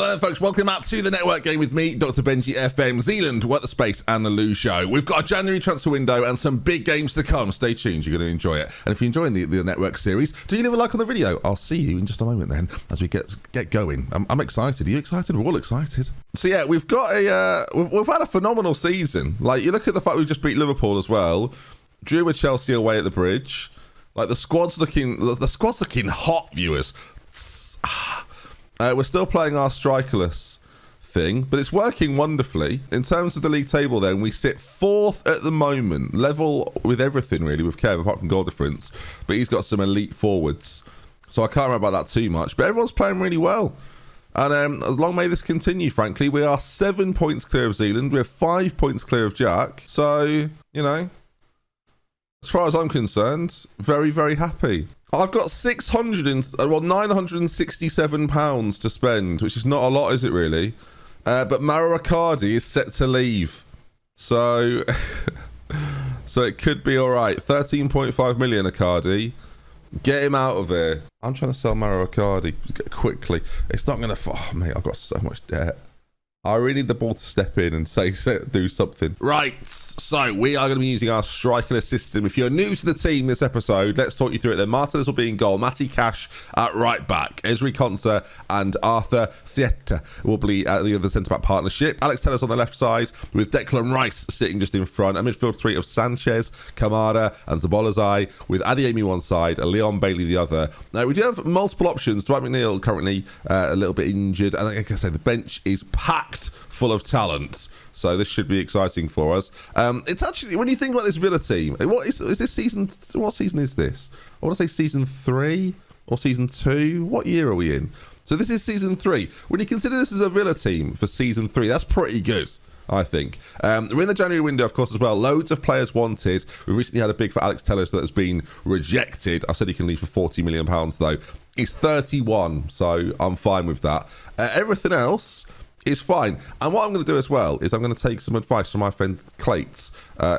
Hello folks, welcome back to the Network Game with me, DoctorBenjy FM, Zealand, WorkTheSpace and the Lou Show. We've got a January transfer window and some big games to come. Stay tuned, you're going to enjoy it. And if you're enjoying the Network series, do you leave a like on the video? I'll see you in just a moment then, as we get going. I'm excited. Are you excited? We're all excited. So yeah, we've got we've had a phenomenal season. Like, you look at the fact we've just beat Liverpool as well, drew with Chelsea away at the Bridge. Like, the squad's looking hot, viewers. We're still playing our strikerless thing, but it's working wonderfully. In terms of the league table then, we sit 4th at the moment, level with everything really, with Kev, apart from goal difference, but he's got some elite forwards. So I can't remember about that too much, but everyone's playing really well. And as long may this continue, frankly. We are 7 points clear of Zealand, we're 5 points clear of Jack. So, you know, as far as I'm concerned, very, very happy. I've got £967 to spend, which is not a lot, is it really? But Maro Icardi is set to leave. So, so it could be all right. 13.5 million Icardi. Get him out of here. I'm trying to sell Maro Icardi quickly. It's not going to... Oh, mate, I've got so much debt. I really need the ball to step in and do something. Right, so we are going to be using our strikerless system. If you're new to the team this episode, let's talk you through it then. Martinez will be in goal. Matty Cash at right back. Esri Konsa and Arthur Thieta will be at the other centre-back partnership. Alex Tellers on the left side with Declan Rice sitting just in front. A midfield three of Sanchez, Kamara and Zabolazai with Adeyemi one side and Leon Bailey the other. Now, we do have multiple options. Dwight McNeil currently a little bit injured. And like I say, the bench is packed full of talent, so this should be exciting for us. It's actually, when you think about this Villa team, is this season? What season is this? I want to say season 3 or season 2. What year are we in? So this is season 3. When you consider this as a Villa team for season 3, that's pretty good, I think. We're in the January window, of course, as well. Loads of players wanted. We recently had a big for Alex Tellers that has been rejected. I said he can leave for £40 million, though. He's 31, so I'm fine with that. Everything else is fine. And what I'm going to do as well is I'm going to take some advice from my friend Clates,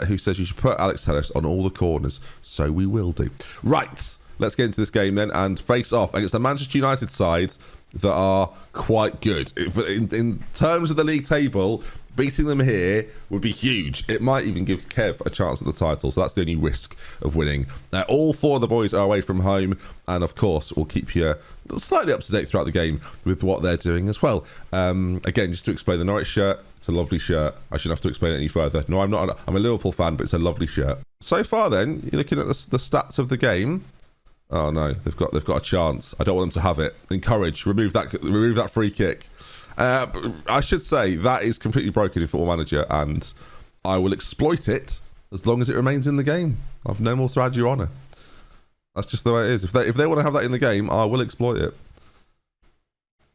who says you should put Alex Tellers on all the corners. So we will do. Right, let's get into this game then and face off against the Manchester United sides that are quite good. In terms of the league table, beating them here would be huge. It might even give Kev a chance at the title, so that's the only risk of winning. All 4 of the boys are away from home, and of course we'll keep you slightly up to date throughout the game with what they're doing as well. Again, just to explain the Norwich shirt, it's a lovely shirt. I shouldn't have to explain it any further. No, I'm not. I'm a Liverpool fan, but it's a lovely shirt. So far then, you're looking at the stats of the game. Oh no, they've got a chance. I don't want them to have it. Encourage, remove that free kick. I should say that is completely broken in Football Manager, and I will exploit it as long as it remains in the game. I've no more to add, Your Honour. That's just the way it is. If they want to have that in the game, I will exploit it.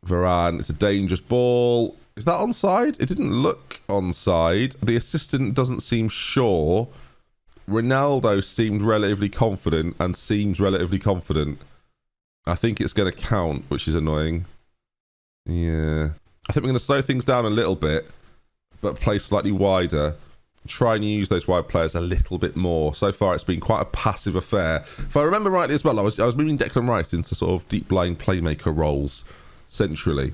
Varane, it's a dangerous ball. Is that onside? It didn't look onside. The assistant doesn't seem sure. Ronaldo seemed relatively confident and seems relatively confident. I think it's going to count, which is annoying. Yeah. I think we're going to slow things down a little bit, but play slightly wider. Try and use those wide players a little bit more. So far, it's been quite a passive affair. If I remember rightly as well, I was moving Declan Rice into sort of deep-lying playmaker roles centrally.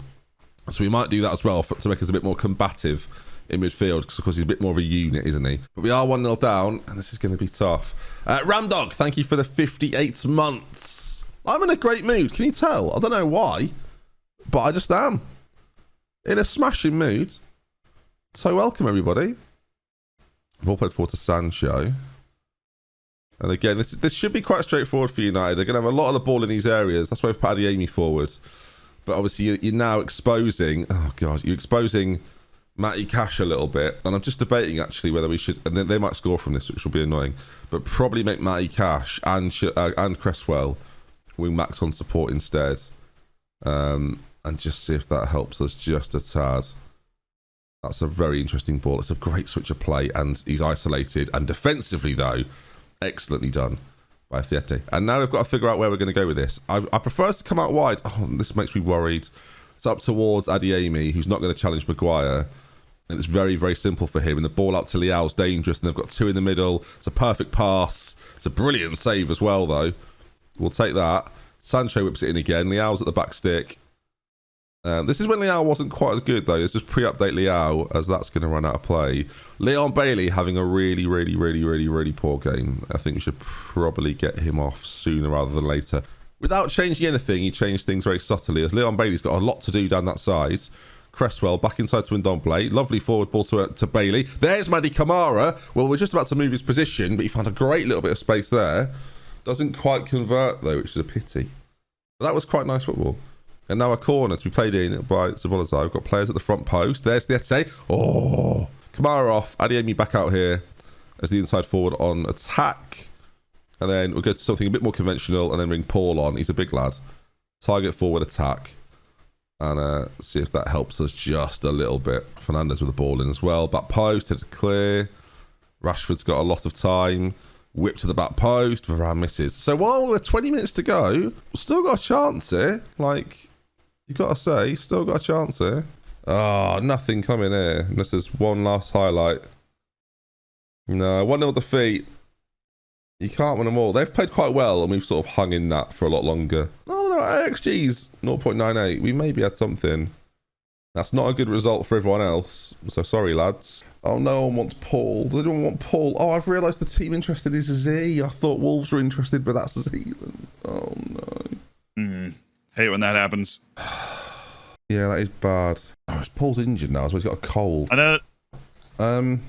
So we might do that as well to make us a bit more combative in midfield, because he's a bit more of a unit, isn't he? But we are 1-0 down, and this is going to be tough. Ramdog, thank you for the 58 months. I'm in a great mood. Can you tell? I don't know why, but I just am. In a smashing mood. So welcome, everybody. We've all played forward to Sancho. And again, this should be quite straightforward for United. They're going to have a lot of the ball in these areas. That's why we've put Adeyemi forward. But obviously, you're now exposing... Oh, God. You're exposing Matty Cash a little bit. And I'm just debating, actually, whether we should... And they might score from this, which will be annoying. But probably make Matty Cash and Cresswell wing backs on support instead. And just see if that helps us just a tad. That's a very interesting ball. It's a great switch of play, and he's isolated. And defensively, though, excellently done by Thiete. And now we've got to figure out where we're going to go with this. I prefer us to come out wide. Oh, this makes me worried. It's up towards Adeyemi, who's not going to challenge Maguire. And it's very, very simple for him. And the ball out to Leao's dangerous. And they've got 2 in the middle. It's a perfect pass. It's a brilliant save as well, though. We'll take that. Sancho whips it in again. Leao's at the back stick. This is when Liao wasn't quite as good, though. It's just pre-update Liao, as that's going to run out of play. Leon Bailey having a really, really, really, really, really poor game. I think we should probably get him off sooner rather than later. Without changing anything, he changed things very subtly, as Leon Bailey's got a lot to do down that side. Cresswell back inside to Ndombele. Lovely forward ball to Bailey. There's Madi Kamara. Well, we're just about to move his position, but he found a great little bit of space there. Doesn't quite convert, though, which is a pity. But that was quite nice football. And now a corner to be played in by Zabolazar. We've got players at the front post. There's the SA. Oh, Kamara off. Adeyemi back out here as the inside forward on attack. And then we'll go to something a bit more conventional and then bring Paul on. He's a big lad. Target forward attack. And see if that helps us just a little bit. Fernandez with the ball in as well. Back post, headed clear. Rashford's got a lot of time. Whip to the back post. Varane misses. So while we're 20 minutes to go, we've still got a chance here. Like, you got to say, still got a chance here. Oh, nothing coming here. Unless there's one last highlight. No, 1-0 defeat. You can't win them all. They've played quite well, and we've sort of hung in that for a lot longer. I don't know, XG's 0.98. We maybe had something. That's not a good result for everyone else. So sorry, lads. Oh, no one wants Paul. Does anyone want Paul? Oh, I've realised the team interested is Z. I thought Wolves were interested, but that's Z. Oh, no. Hate when that happens. Yeah, that is bad. Oh, Paul's injured now, so he's got a cold. I know.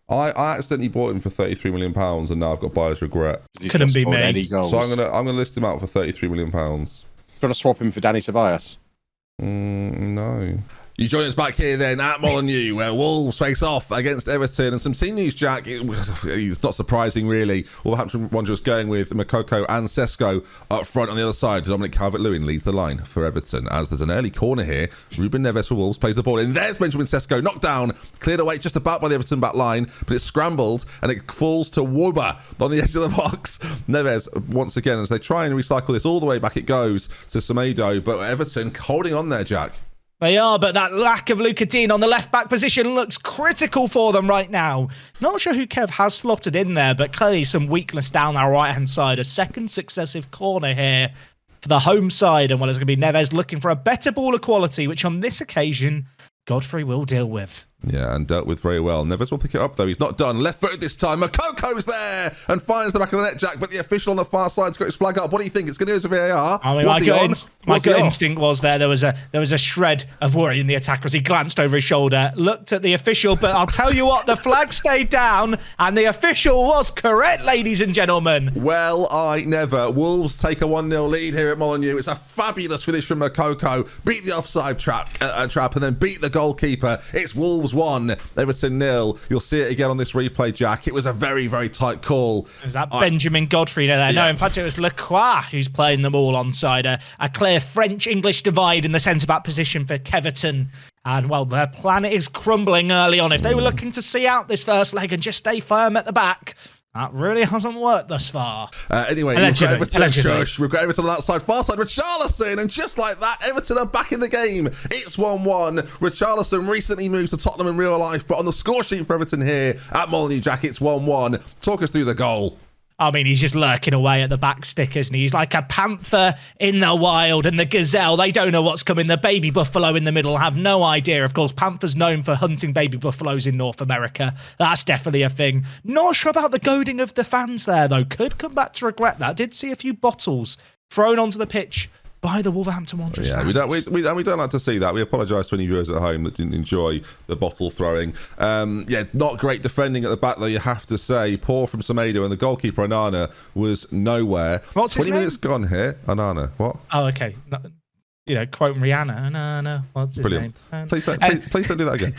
I accidentally bought him for £33 million, and now I've got buyer's regret. Couldn't be me. So I'm gonna list him out for £33 million. Got to swap him for Danny Tobias. No. You join us back here then at Molineux, where Wolves face off against Everton. And some team news, Jack. It's not surprising, really. Wolverhampton Wanderers going with Makoko and Sesko up front on the other side. Dominic Calvert-Lewin leads the line for Everton, as there's an early corner here. Ruben Neves for Wolves plays the ball in. There's Benjamin Sesko, knocked down, cleared away just about by the Everton back line, but it's scrambled and it falls to Woba on the edge of the box. Neves, once again, as they try and recycle this all the way back, it goes to Semedo, but Everton holding on there, Jack. They are, but that lack of Luca Dean on the left-back position looks critical for them right now. Not sure who Kev has slotted in there, but clearly some weakness down our right-hand side. A second successive corner here for the home side, and well, it's going to be Neves looking for a better ball of quality, which on this occasion, Godfrey will deal with. Yeah, and dealt with very well. Neves will pick it up, though. He's not done. Left footed this time. Makoko's there and finds the back of the net, Jack. But the official on the far side's got his flag up. What do you think? It's going to go to VAR. I mean, my gut instinct was there was a shred of worry in the attacker as he glanced over his shoulder, looked at the official. But I'll tell you what, the flag stayed down and the official was correct, ladies and gentlemen. Well, I never. Wolves take a 1-0 lead here at Molineux. It's a fabulous finish from Makoko. Beat the offside trap and then beat the goalkeeper. It's Wolves 1, Everton 0. You'll see it again on this replay, Jack. It was a very, very tight call. Is that Benjamin Godfrey there? Yeah. No, in fact, it was Lacroix who's playing them all onside. A clear French-English divide in the centre-back position for Keverton. And, well, their plan is crumbling early on. If they were looking to see out this first leg and just stay firm at the back, that really hasn't worked thus far. Anyway, we've got Everton on that side, far side, Richarlison, and just like that, Everton are back in the game. It's 1-1. Richarlison recently moved to Tottenham in real life, but on the score sheet for Everton here at Molineux, Jack, it's 1-1. Talk us through the goal. I mean, he's just lurking away at the back stick, isn't he? He's like a panther in the wild, and the gazelle, they don't know what's coming. The baby buffalo in the middle have no idea. Of course, panthers known for hunting baby buffaloes in North America. That's definitely a thing. Not sure about the goading of the fans there, though. Could come back to regret that. Did see a few bottles thrown onto the pitch by the Wolverhampton Wanderers. Yeah, we don't like to see that. We apologise to any viewers at home that didn't enjoy the bottle throwing. Yeah, not great defending at the back, though, you have to say. Poor from Semedo, and the goalkeeper, Onana, was nowhere. What's his 20 name? minutes gone here. Onana. What? Oh, okay. No, you know, quoting Rihanna. No. What's his Brilliant. name? Please don't do that again.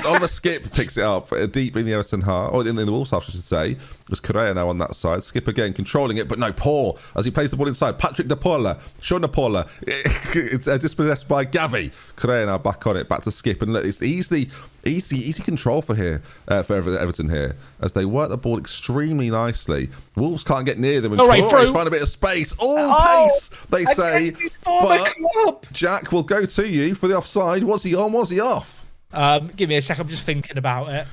Oliver Skip picks it up deep in the Everton half, or in the Wolves half, I should say. It was Correa now on that side. Skip again, controlling it, but no, Paul as he plays the ball inside. Patrick De Paula, Sean De Paula. It's dispossessed by Gavi. Correa now back on it, back to Skip, and it's easy control for Everton here as they work the ball extremely nicely. Wolves can't get near them, and Traore's find a bit of space. Pace, they say. But Jack will go to you for the offside. Was he on? Was he off? Give me a sec. I'm just thinking about it.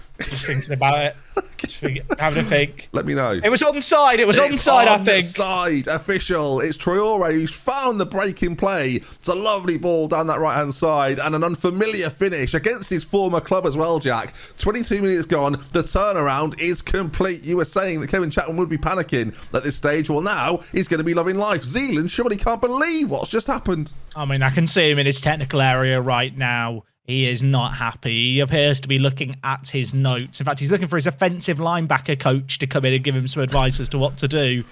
Having a think. Let me know. It was onside. It was onside, I think. Onside. Official. It's Traore who's found the break in play. It's a lovely ball down that right-hand side and an unfamiliar finish against his former club as well, Jack. 22 minutes gone. The turnaround is complete. You were saying that Kevin Chapman would be panicking at this stage. Well, now he's going to be loving life. Zealand surely can't believe what's just happened. I mean, I can see him in his technical area right now. He is not happy. He appears to be looking at his notes. In fact, he's looking for his offensive linebacker coach to come in and give him some advice as to what to do.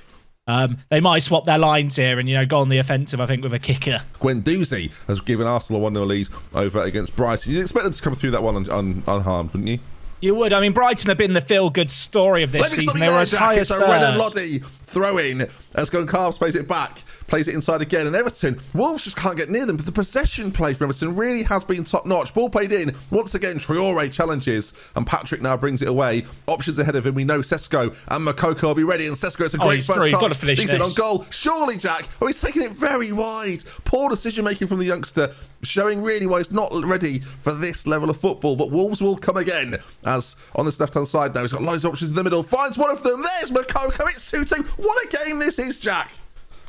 They might swap their lines here and, go on the offensive, I think, with a kicker. Guendouzi has given Arsenal a 1-0 lead over against Brighton. You'd expect them to come through that one unharmed, wouldn't you? You would. I mean, Brighton have been the feel-good story of this season. They were as high as third. Red and Loddy throw-in as Goncalves plays it back, plays it inside again, and Everton, Wolves just can't get near them, but the possession play from Everton really has been top-notch. Ball played in. Once again, Traore challenges, and Patrick now brings it away. Options ahead of him. We know Sesko and Makoko will be ready, and Sesko, it's a great first touch. Got to finish he's in on goal. Surely, Jack. Oh, he's taking it very wide. Poor decision-making from the youngster, showing really why he's not ready for this level of football, but Wolves will come again, as on this left-hand side now, he's got loads of options in the middle, finds one of them, there's Makoko, it's 2-2. What a game this is, Jack.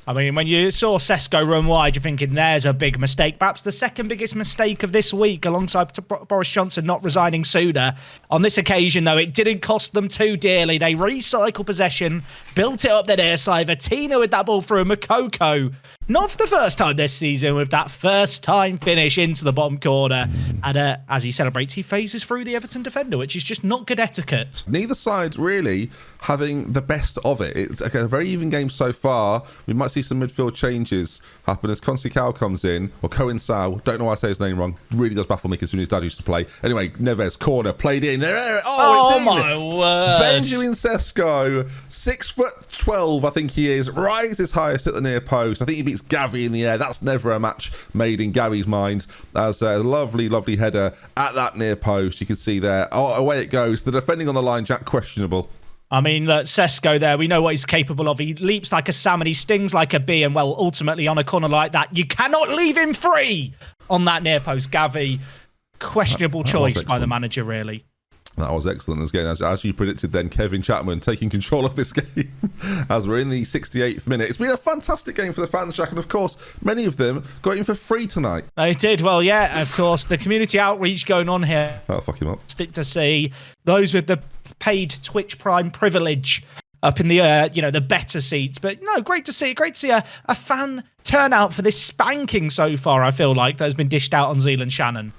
I mean, when you saw Sesko run wide, you're thinking there's a big mistake. Perhaps the second biggest mistake of this week, alongside Boris Johnson not resigning sooner. On this occasion, though, it didn't cost them too dearly. They recycled possession, built it up the near side. Tina with that ball through Makoko. Not for the first time this season, with that first-time finish into the bottom corner. And as he celebrates, he phases through the Everton defender, which is just not good etiquette. Neither side really having the best of it. It's a very even game so far. We might see some midfield changes happen as Conceição comes in, or Cohen-Sao. Don't know why I say his name wrong. Really does baffle me because his dad used to play. Anyway, Neves, corner, played in. There. Oh, it's in. My word. Benjamin Sesko, 6'12", I think he is, rises highest at the near post. I think he beats Gavi in the air. That's never a match made in Gavi's mind. As a lovely, lovely header at that near post. You can see there. Oh, away it goes. The defending on the line, Jack, questionable. I mean, Sesko there, we know what he's capable of. He leaps like a salmon, he stings like a bee, and, well, ultimately on a corner like that, you cannot leave him free on that near post. Gavi, questionable choice by the manager, really. That was excellent. Again, as you predicted then, Kevin Chapman taking control of this game as we're in the 68th minute. It's been a fantastic game for the fans, Jack, and of course, many of them got in for free tonight. They did. Well, yeah, of course, the community outreach going on here. That'll fuck him up. Stick to see those with the paid Twitch Prime privilege up in the, the better seats. But no, great to see. Great to see a fan turnout for this spanking so far, I feel like, that has been dished out on Zealand Shannon.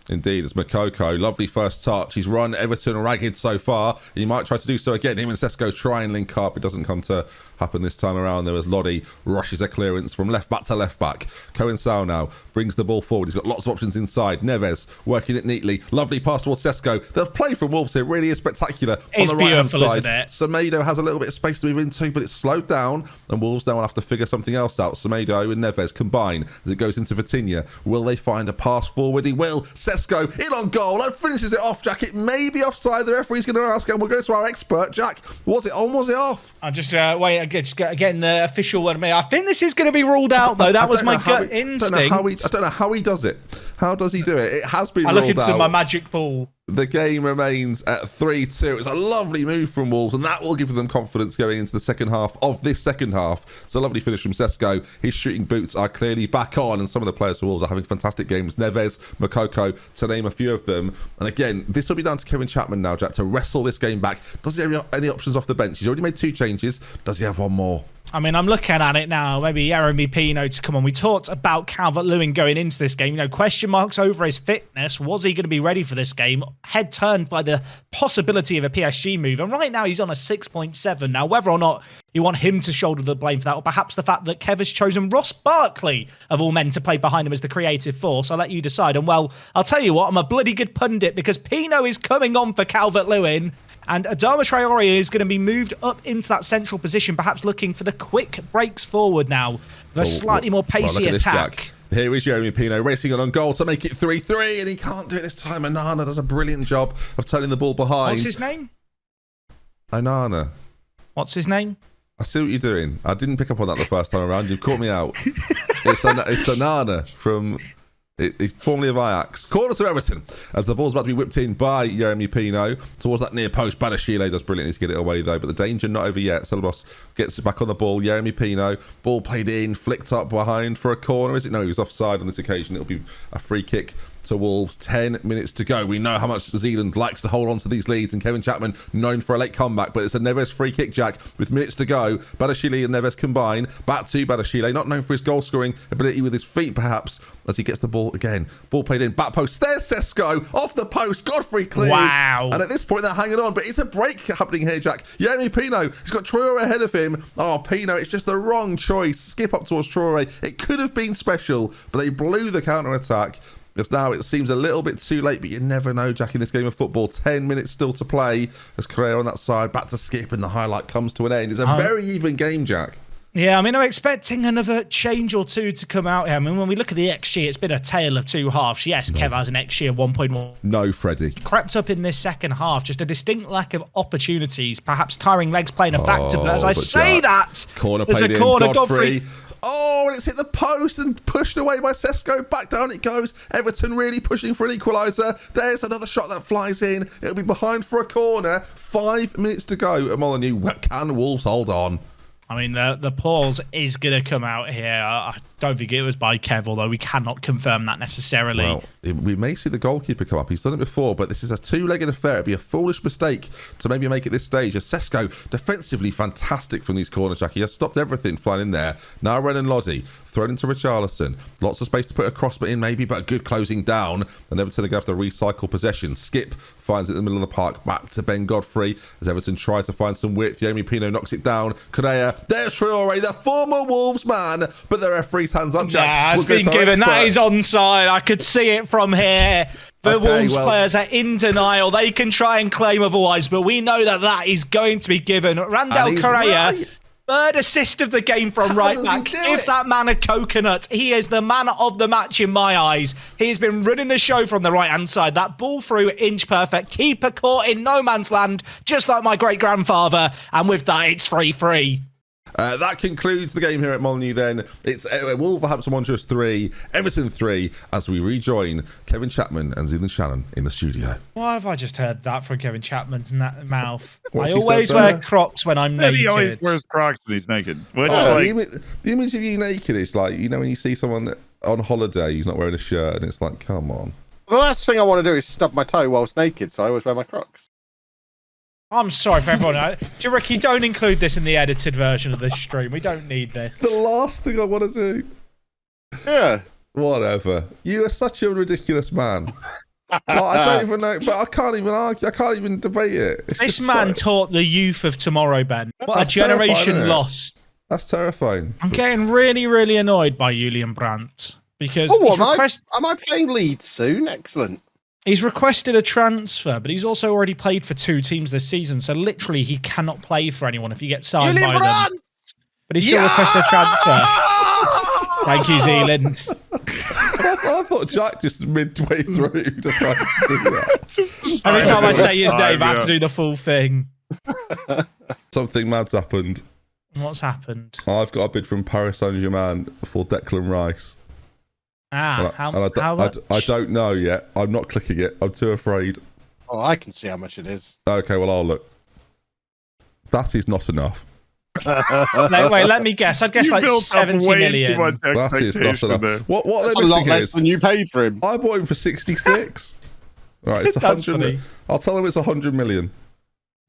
Indeed, it's Makoko. Lovely first touch. He's run Everton ragged so far. He might try to do so again. Him and Sesko try and link up. It doesn't come to happen this time around. There was Loddy rushes a clearance from left back to left back. Cohen-Sao now brings the ball forward. He's got lots of options inside. Neves working it neatly. Lovely pass towards Sesko. The play from Wolves here really is spectacular. It's on the right-hand beautiful, side, isn't it? Semedo has a little bit of space to move into, but it's slowed down, and Wolves now will have to figure something else out. Semedo and Neves combine as it goes into Vitinha. Will they find a pass forward? He will. Sesko in on goal and finishes it off, Jack. It may be offside. The referee's going to ask, and we'll go to our expert. Jack, was it on? Was it off? I'll just wait. Getting the official one. I think this is going to be ruled out, though. That was my gut instinct. I don't know how he does it. How does he do it? It has been ruled out. I look into my magic ball. The game remains at 3-2. It's a lovely move from Wolves, and that will give them confidence going into the second half of this second half. It's a lovely finish from Sesko. His shooting boots are clearly back on, and some of the players for Wolves are having fantastic games. Neves, Makoko, to name a few of them. And again, this will be down to Kevin Chapman now, Jack, to wrestle this game back. Does he have any options off the bench? He's already made 2 changes. Does he have one more? I mean, I'm looking at it now. Maybe Jeremy Pino to come on. We talked about Calvert-Lewin going into this game. Question marks over his fitness. Was he going to be ready for this game? Head turned by the possibility of a PSG move. And right now, he's on a 6.7. Now, whether or not you want him to shoulder the blame for that, or perhaps the fact that Kev has chosen Ross Barkley, of all men, to play behind him as the creative force, I'll let you decide. And, well, I'll tell you what, I'm a bloody good pundit because Pino is coming on for Calvert-Lewin. And Adama Traore is going to be moved up into that central position, perhaps looking for the quick breaks forward now. The slightly more pacey attack. Here is Jeremy Pino racing on goal to make it 3-3, and he can't do it this time. Onana does a brilliant job of turning the ball behind. What's his name? Onana. What's his name? I see what you're doing. I didn't pick up on that the first time around. You've caught me out. It's Onana from He's formerly of Ajax. Corner to Everton as the ball's about to be whipped in by Yeremy Pino towards that near post. Badashile does brilliantly to get it away though, but the danger not over yet. Celebos gets it back on the ball. Yeremy Pino, ball played in, flicked up behind for a corner. Is it? No, he was offside on this occasion. It'll be a free kick to Wolves. 10 minutes to go. We know how much Zealand likes to hold on to these leads, and Kevin Chapman known for a late comeback, but it's a Neves free kick, Jack, with minutes to go. Badashile and Neves combine. Back to Badashile, not known for his goal scoring ability with his feet perhaps, as he gets the ball again. Ball played in, back post. There's Sesko off the post. Godfrey clears. Wow. And at this point they're hanging on, but it's a break happening here, Jack. Yeremy Pino, he's got Traore ahead of him. Oh, Pino, it's just the wrong choice. Skip up towards Traore. It could have been special, but they blew the counter attack. Because now it seems a little bit too late, but you never know, Jack, in this game of football. 10 minutes still to play as Correa on that side, back to Skip, and the highlight comes to an end. It's a very even game, Jack. Yeah, I mean, I'm expecting another change or two to come out here. I mean, when we look at the XG, it's been a tale of two halves. Yes, Kev has an XG of 1.1. No, Freddie. Crept up in this second half. Just a distinct lack of opportunities. Perhaps tiring legs playing a factor. But as I say that, corner there's played a corner. in, Godfrey. Godfrey. Oh, and it's hit the post and pushed away by Sesko. Back down it goes. Everton really pushing for an equaliser. There's another shot that flies in. It'll be behind for a corner. 5 minutes to go at Molineux. Can Wolves hold on? I mean, the pause is going to come out here. I don't think it was by Kev, although we cannot confirm that necessarily. Well, we may see the goalkeeper come up. He's done it before, but this is a two-legged affair. It'd be a foolish mistake to maybe make it this stage. As Sesko, defensively fantastic from these corners, Jack. He has stopped everything flying in there. Now Renan Lodi, thrown into Richarlison. Lots of space to put a cross in maybe, but a good closing down. And Everton are going to have to recycle possession. Skip finds it in the middle of the park. Back to Ben Godfrey as Everton try to find some width. Yeremy Pino knocks it down. Correa, there's Traore, the former Wolves man. But the referee's hands up, Jack. Yeah, it's been given. That is onside. I could see it from here. The Wolves players are in denial. They can try and claim otherwise, but we know that that is going to be given. Randall Correa, third assist of the game from right back. Give that man a coconut. He is the man of the match in my eyes. He's been running the show from the right-hand side. That ball through, inch perfect. Keeper caught in no man's land, just like my great-grandfather. And with that, it's 3-3. That concludes the game here at Molineux then. It's Wolverhampton Wanderers 3, Everton 3, as we rejoin Kevin Chapman and Zealand Shannon in the studio. Why have I just heard that from Kevin Chapman's mouth? What's I he always said wear there? Crocs when I'm naked. He always wears Crocs when he's naked. Which, The image of you naked is like, you know, when you see someone on holiday who's not wearing a shirt and it's like, come on. The last thing I want to do is stub my toe whilst naked, so I always wear my Crocs. I'm sorry for everyone. Ricky, don't include this in the edited version of this stream. We don't need this. The last thing I want to do. Yeah. Whatever. You are such a ridiculous man. I don't even know, but I can't even argue. I can't even debate it. This man taught the youth of tomorrow, Ben. What That's a generation terrifying, lost. That's terrifying. I'm getting really, really annoyed by Julian Brandt because am I playing Leeds soon? Excellent. he's requested a transfer, but he's also already played for 2 teams this season. So literally, he cannot play for anyone if he gets signed by them. But he still requested a transfer. Thank you, Zealand. I thought Jack just midway through decided to do that. Every time I say his name, I have to do the full thing. Something mad's happened. What's happened? I've got a bid from Paris Saint-Germain for Declan Rice. How much? I don't know yet. I'm not clicking it. I'm too afraid. Oh, I can see how much it is. Okay, well, I'll look. That is not enough. No, wait, let me guess. I'd guess like 70 million. That is not enough. What That's a lot less than you paid for him. I bought him for 66. Right, it's 100. I'll tell him it's 100 million.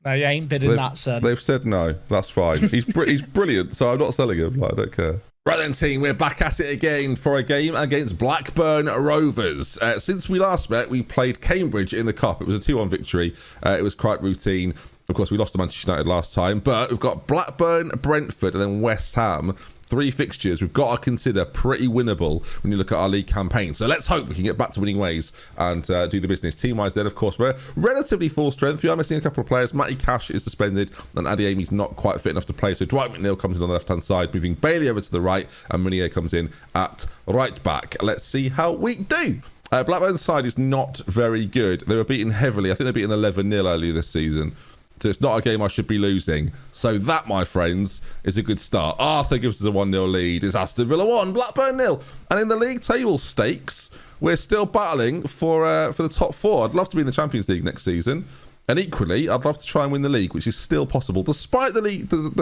No, you ain't bidding that, son. They've said no. That's fine. He's brilliant, so I'm not selling him. Like, I don't care. Right then, team, we're back at it again for a game against Blackburn Rovers. Since we last met, we played Cambridge in the Cup. It was a 2-1 victory. It was quite routine. Of course, we lost to Manchester United last time, but we've got Blackburn, Brentford, and then West Ham. 3 fixtures we've got to consider pretty winnable when you look at our league campaign. So let's hope we can get back to winning ways and do the business. Team-wise then, of course, we're relatively full strength. We are missing a couple of players. Matty Cash is suspended and Adeyemi's not quite fit enough to play. So Dwight McNeil comes in on the left-hand side, moving Bailey over to the right, and Meunier comes in at right back. Let's see how we do. Blackburn's side is not very good. They were beaten heavily. I think they beaten 11-0 earlier this season. So it's not a game I should be losing. So that, my friends, is a good start. Arthur gives us a 1-0 lead. It's Aston Villa 1, Blackburn 0. And in the league table stakes, we're still battling for the top 4. I'd love to be in the Champions League next season. And equally, I'd love to try and win the league, which is still possible. Despite the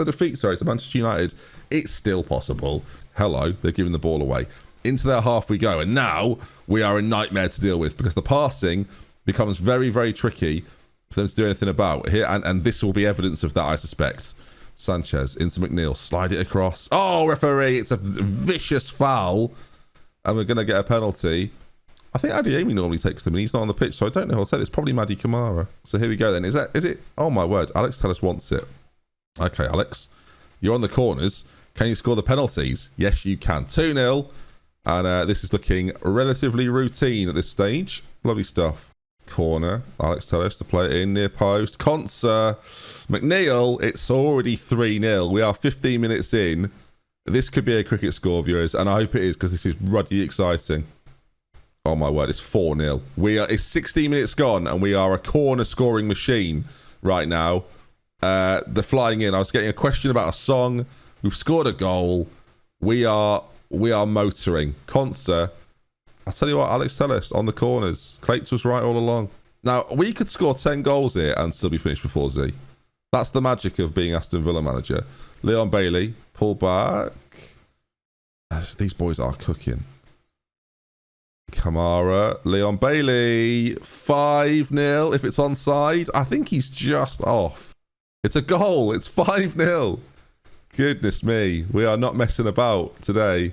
defeat, to Manchester United, it's still possible. Hello, they're giving the ball away. Into their half we go. And now we are a nightmare to deal with because the passing becomes very, very tricky for them to do anything about here. And this will be evidence of that, I suspect. Sanchez into McNeil. Slide it across. Oh, referee, it's a vicious foul. And we're going to get a penalty. I think Adeyemi normally takes them and he's not on the pitch, so I don't know who I'll say. It's probably Mady Kamara. So here we go then. Is it? Oh my word. Alex Telles wants it. Okay, Alex. You're on the corners. Can you score the penalties? Yes, you can. 2-0. And this is looking relatively routine at this stage. Lovely stuff. Corner. Alex Telles to play it in near post. Conser. McNeil. It's already 3-0. We are 15 minutes in. This could be a cricket score, viewers, and I hope it is because this is ruddy exciting. Oh my word, it's 4-0. It's 16 minutes gone and we are a corner scoring machine right now. They're flying in. I was getting a question about a song. We've scored a goal. We are motoring. Conser. I'll tell you what, Alex Telles on the corners. Clates was right all along. Now, we could score 10 goals here and still be finished before Z. That's the magic of being Aston Villa manager. Leon Bailey, pull back. These boys are cooking. Kamara, Leon Bailey, 5-0. If it's onside, I think he's just off. It's a goal. It's 5-0. Goodness me. We are not messing about today.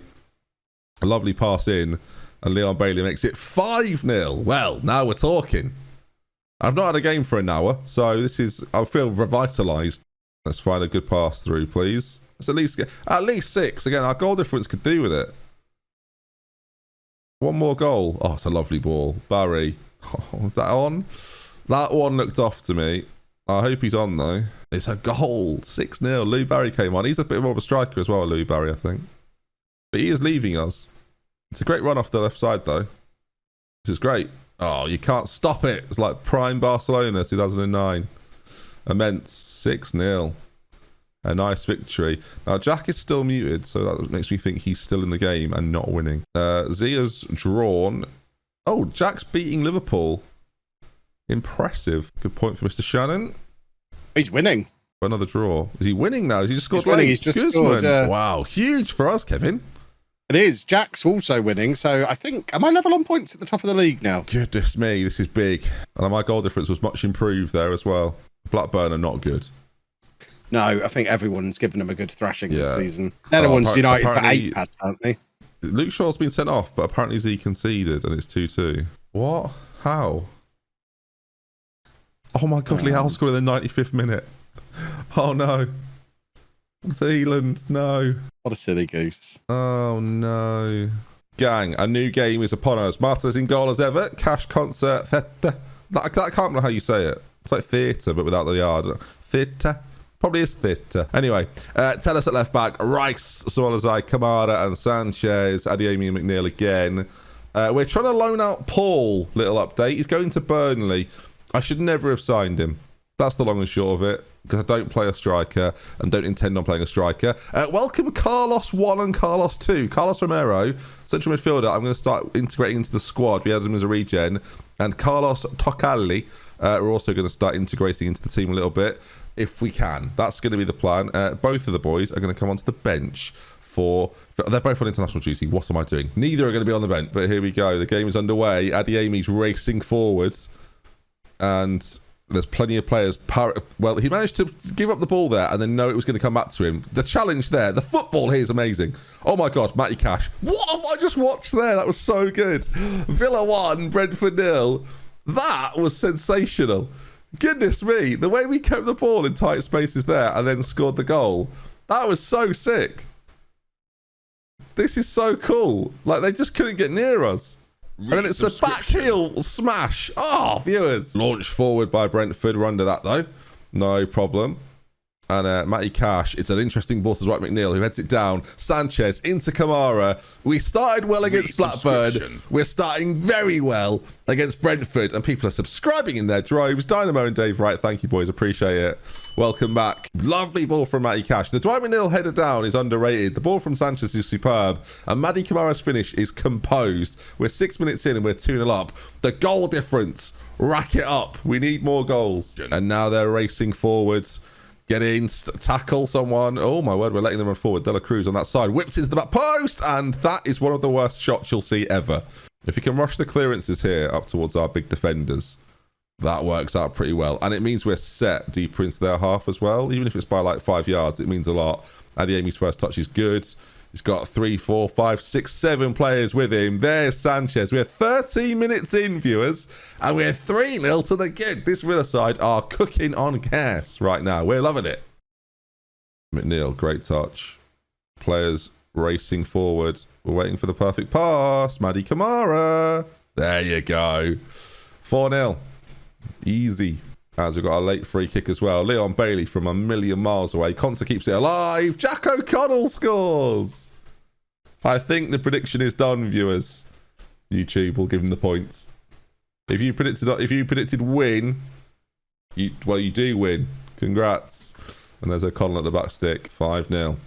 A lovely pass in, and Leon Bailey makes it 5-0. Well, now we're talking. I've not had a game for an hour, so I feel revitalised. Let's find a good pass through, please. It's at least 6. Again, our goal difference could do with it. One more goal. Oh, it's a lovely ball. Barry. Oh, is that on? That one looked off to me. I hope he's on, though. It's a goal. 6-0. Lou Barry came on. He's a bit more of a striker as well, Lou Barry, I think. But he is leaving us. It's a great run off the left side, though. This is great. Oh, you can't stop it. It's like prime Barcelona 2009. Immense. 6-0. A nice victory. Now, Jack is still muted, so that makes me think he's still in the game and not winning. Zia's drawn. Oh, Jack's beating Liverpool. Impressive. Good point for Mr. Shannon. He's winning. Another draw. Is he winning now? Has he just scored? He's winning. He's just scored. Wow, huge for us, Kevin. It is. Jack's also winning, so I think... Am I level on points at the top of the league now? Goodness me, this is big. And my goal difference was much improved there as well. Blackburn are not good. No, I think everyone's given them a good thrashing this season. They're the ones United for 8 pads, aren't they? Luke Shaw's been sent off, but apparently Z conceded, and it's 2-2. What? How? Oh my God, Leal scored in the 95th minute. Oh no. Zealand, no. What a silly goose. Oh no. Gang, a new game is upon us. Marta's in goal as ever. Cash concert. That can't remember how you say it. It's like theatre, but without the yard. Theatre. Probably is theatre. Anyway, tell us at left back. Rice, Suarezai, Kamara and Sanchez. Adeyemi and McNeil again. We're trying to loan out Paul. Little update. He's going to Burnley. I should never have signed him. That's the long and short of it. Because I don't play a striker and don't intend on playing a striker. Welcome Carlos 1 and Carlos 2. Carlos Romero, central midfielder. I'm going to start integrating into the squad. We had him as a regen. And Carlos Tocalli, we're also going to start integrating into the team a little bit. If we can. That's going to be the plan. Both of the boys are going to come onto the bench they're both on international duty. What am I doing? Neither are going to be on the bench, but here we go. The game is underway. Adeyemi's racing forwards. And there's plenty of players. Well, he managed to give up the ball there and then know it was going to come back to him. The challenge there. The football here is amazing. Oh my God, Matty Cash. What have I just watched there? That was so good. Villa 1, Brentford 0. That was sensational. Goodness me. The way we kept the ball in tight spaces there and then scored the goal. That was so sick. This is so cool. Like, they just couldn't get near us. And then it's a back heel smash. Oh, viewers. Launched forward by Brentford. We're under that, though. No problem. And Matty Cash, it's an interesting ball to Dwight McNeil, who heads it down. Sanchez into Kamara. We started well against Blackburn. We're starting very well against Brentford. And people are subscribing in their droves. Dynamo and Dave Wright, thank you, boys. Appreciate it. Welcome back. Lovely ball from Matty Cash. The Dwight McNeil header down is underrated. The ball from Sanchez is superb. And Matty Kamara's finish is composed. We're 6 minutes in and we're 2-0 up. The goal difference. Rack it up. We need more goals. And now they're racing forwards. Get in, tackle someone. Oh, my word, we're letting them run forward. Dela Cruz on that side. Whips into the back post. And that is one of the worst shots you'll see ever. If you can rush the clearances here up towards our big defenders, that works out pretty well. And it means we're set deeper into their half as well. Even if it's by like 5 yards, it means a lot. Adeyemi's first touch is good. He's got 3, 4, 5, 6, 7 players with him. There's Sanchez. We're 13 minutes in, viewers, and we're 3-0 to the good. This Villa side are cooking on gas right now. We're loving it. McNeil, great touch. Players racing forward. We're waiting for the perfect pass. Mady Kamara. There you go. 4-0. Easy. As we've got a late free kick as well. Leon Bailey from a million miles away. Consta keeps it alive. Jack O'Connell scores. I think the prediction is done, viewers. YouTube will give him the points. If you predicted win, you do win. Congrats. And there's O'Connell at the back stick. 5-0.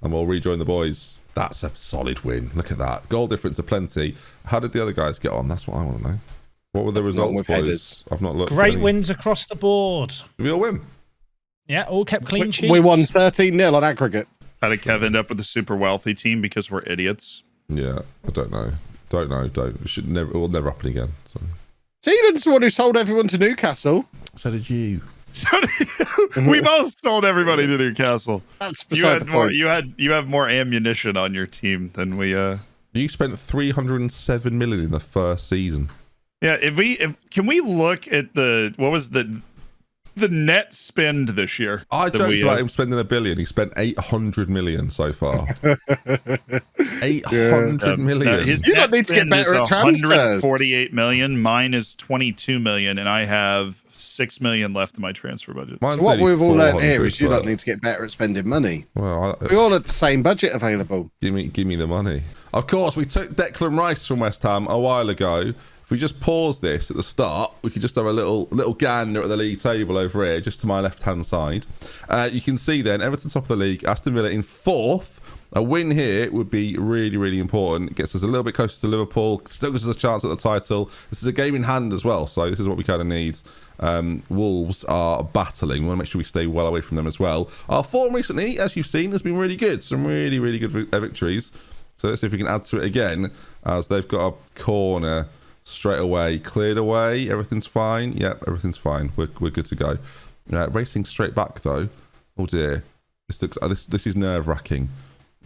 And we'll rejoin the boys. That's a solid win. Look at that. Goal difference aplenty. How did the other guys get on? That's what I want to know. What were the results, boys? I've not looked. Great wins across the board. Did we all win? Yeah, all kept clean sheets. We won 13-0 on aggregate. How did Kev end up with a super wealthy team because we're idiots? Yeah, I don't know. We'll never happen again. So. Zealand's the one who sold everyone to Newcastle. So did you. We both sold everybody to Newcastle. That's beside the point. You have more ammunition on your team than we. You spent 307 million in the first season. Yeah, can we look at what was the net spend this year? I joked about him spending $1 billion. He spent 800 million so far. 800 million. His you don't need to get better at transfers. 148 million. Mine is 22 million, and I have 6 million left in my transfer budget. So what we've all learned here is you don't need to get better at spending money. Well, we all had the same budget available. Give me the money. Of course, we took Declan Rice from West Ham a while ago. If we just pause this at the start, we could just have a little gander at the league table over here, just to my left-hand side. You can see then, Everton top of the league, Aston Villa in 4th. A win here would be really, really important. It gets us a little bit closer to Liverpool, still gives us a chance at the title. This is a game in hand as well, so this is what we kind of need. Wolves are battling. We want to make sure we stay well away from them as well. Our form recently, as you've seen, has been really good. Some really, really good victories. So let's see if we can add to it again, as they've got a corner straight away, cleared away. Everything's fine. Yep, everything's fine. We're good to go. Racing straight back though. Oh dear, this is nerve-wracking.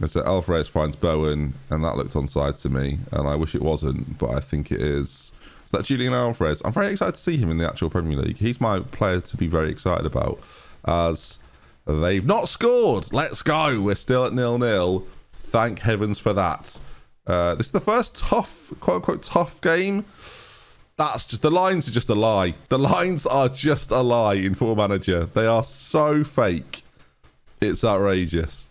So Alvarez finds Bowen, and that looked onside to me, and I wish it wasn't, but I think it is. Is that Julian Alvarez? I'm very excited to see him in the actual Premier League. He's my player to be very excited about, as they've not scored. Let's go. We're still at 0-0. Thank heavens for that. This is the first tough, quote-unquote, tough game. That's just, the lines are just a lie. The lines are just a lie in Football Manager. They are so fake. It's outrageous.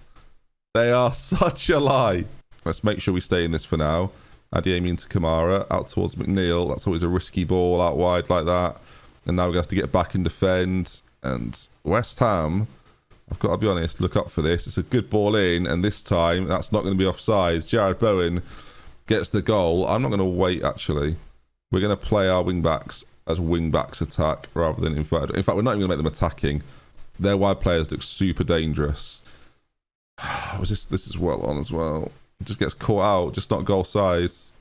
They are such a lie. Let's make sure we stay in this for now. Adeyemi into Kamara, out towards McNeil. That's always a risky ball out wide like that. And now we're going to have to get back and defend. And West Ham, I've got to be honest, look up for this. It's a good ball in, and this time that's not going to be offside. Jared Bowen gets the goal. I'm not going to wait, actually. We're going to play our wing-backs as wing-backs attack rather than inverted. In fact, we're not even going to make them attacking. Their wide players look super dangerous. This is well on as well. It just gets caught out, just not goal size.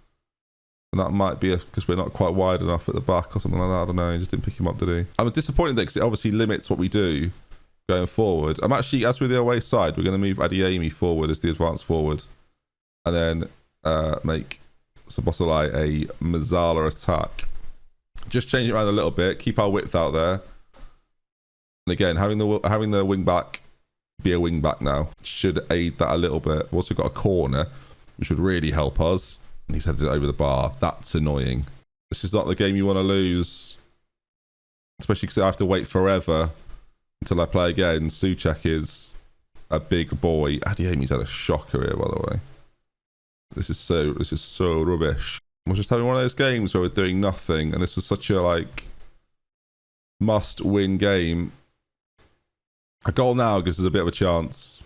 And that might be because we're not quite wide enough at the back or something like that. I don't know. He just didn't pick him up, did he? I'm disappointed there because it obviously limits what we do going forward. I'm actually, as with the away side, we're going to move Adeyemi forward as the advanced forward. And then make Szoboszlai a Mazzala attack. Just change it around a little bit. Keep our width out there. And again, having the wing back be a wing back now should aid that a little bit. We've also got a corner, which would really help us. And he's headed it over the bar. That's annoying. This is not the game you want to lose, especially because I have to wait forever until I play again. Suchek is a big boy. Adiemi's had a shocker here, by the way. This is so rubbish. We're just having one of those games where we're doing nothing, and this was such a like must-win game. A goal now gives us a bit of a chance.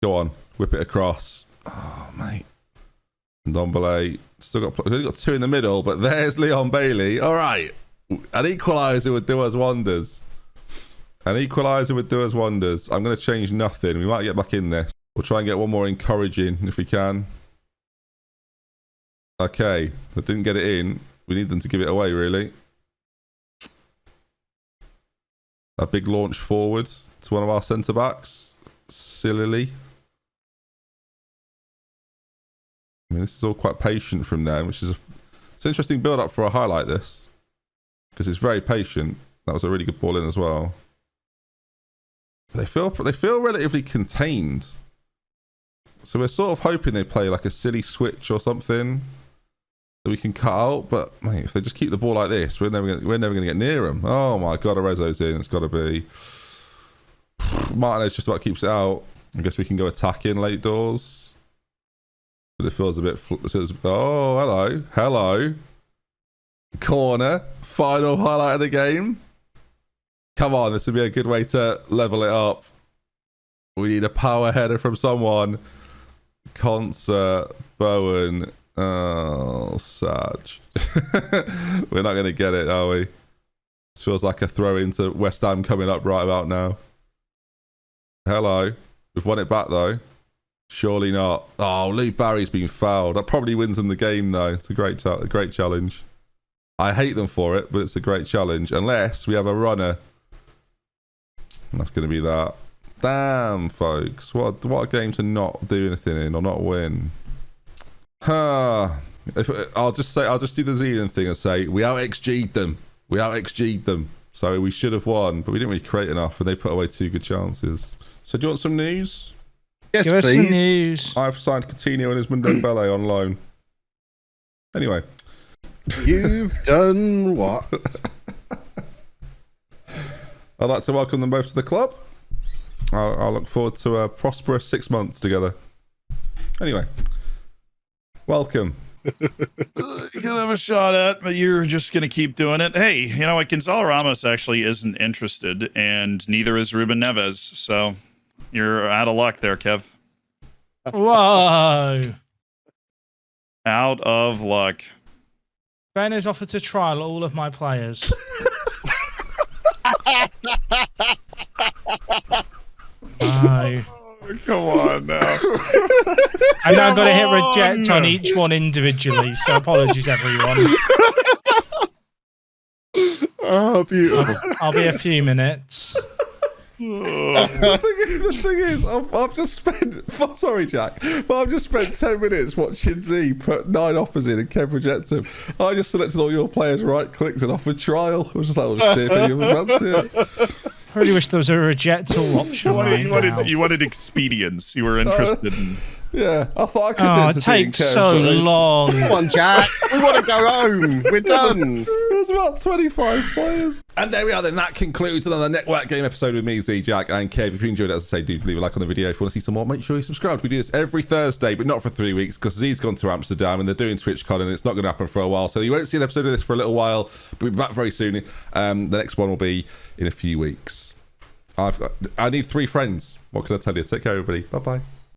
Go on, whip it across. Oh, mate. Ndombele still got. We've only got 2 in the middle, but there's Leon Bailey. All right, an equaliser would do us wonders. An equaliser would do us wonders. I'm going to change nothing. We might get back in this. We'll try and get one more encouraging if we can. Okay, I didn't get it in. We need them to give it away, really. A big launch forward to one of our centre-backs. Sillily. I mean, this is all quite patient from them, which is it's an interesting build-up for a highlight, this. Because it's very patient. That was a really good ball in as well. But they feel relatively contained. So we're sort of hoping they play like a silly switch or something that we can cut out. But mate, if they just keep the ball like this, we're never gonna get near them. Oh my god, Arezzo's in. It's got to be. Martinez just about keeps it out. I guess we can go attacking late doors. But it feels a bit. It says, oh, hello. Corner. Final highlight of the game. Come on, this would be a good way to level it up. We need a power header from someone. Concert, Bowen. Oh, Sarge. We're not going to get it, are we? This feels like a throw into West Ham coming up right about now. Hello. We've won it back, though. Surely not. Oh, Lou Barry's been fouled. That probably wins them the game, though. It's a great challenge. I hate them for it, but it's a great challenge. Unless we have a runner. And that's going to be that. Damn, folks. What a game to not do anything in or not win. I'll just do the Zealand thing and say we out XG'd them. We out XG'd them. So we should have won, but we didn't really create enough, and they put away 2 good chances. So do you want some news? Yes, Give us please. some news. I've signed Coutinho and Ismail Dembele on loan. Anyway. You've done what? I'd like to welcome them both to the club. I'll look forward to a prosperous 6 months together. Anyway. Welcome. You can have a shot at, but you're just going to keep doing it. Hey, you know what? Gonzalo Ramos actually isn't interested, and neither is Ruben Neves. So you're out of luck there, Kev. Whoa. Out of luck. Ben has offered to trial all of my players. No. Come on now. I know I've got to hit reject on each one individually, so apologies, everyone. Oh, beautiful. I'll be a few minutes. The thing is, I've just spent. Sorry, Jack, but I've just spent 10 minutes watching Z put 9 offers in and Kev rejects them. I just selected all your players, right-clicked and offered trial. I was just like, oh shit, if you fancy it. I really wish there was a reject all option. You wanted expedience. You were interested in. Yeah, I thought I could. Oh, it takes so long. Come on, Jack. We want to go home. We're done. There's about 25 players. And there we are then. That concludes another Network Game episode with me, Z, Jack, and Kev. If you enjoyed it, as I say, do leave a like on the video. If you want to see some more, make sure you subscribe. We do this every Thursday, but not for 3 weeks, because Z's gone to Amsterdam and they're doing TwitchCon, and it's not going to happen for a while. So you won't see an episode of this for a little while, but we'll be back very soon. The next one will be in a few weeks. I need 3 friends. What can I tell you? Take care, everybody. Bye-bye.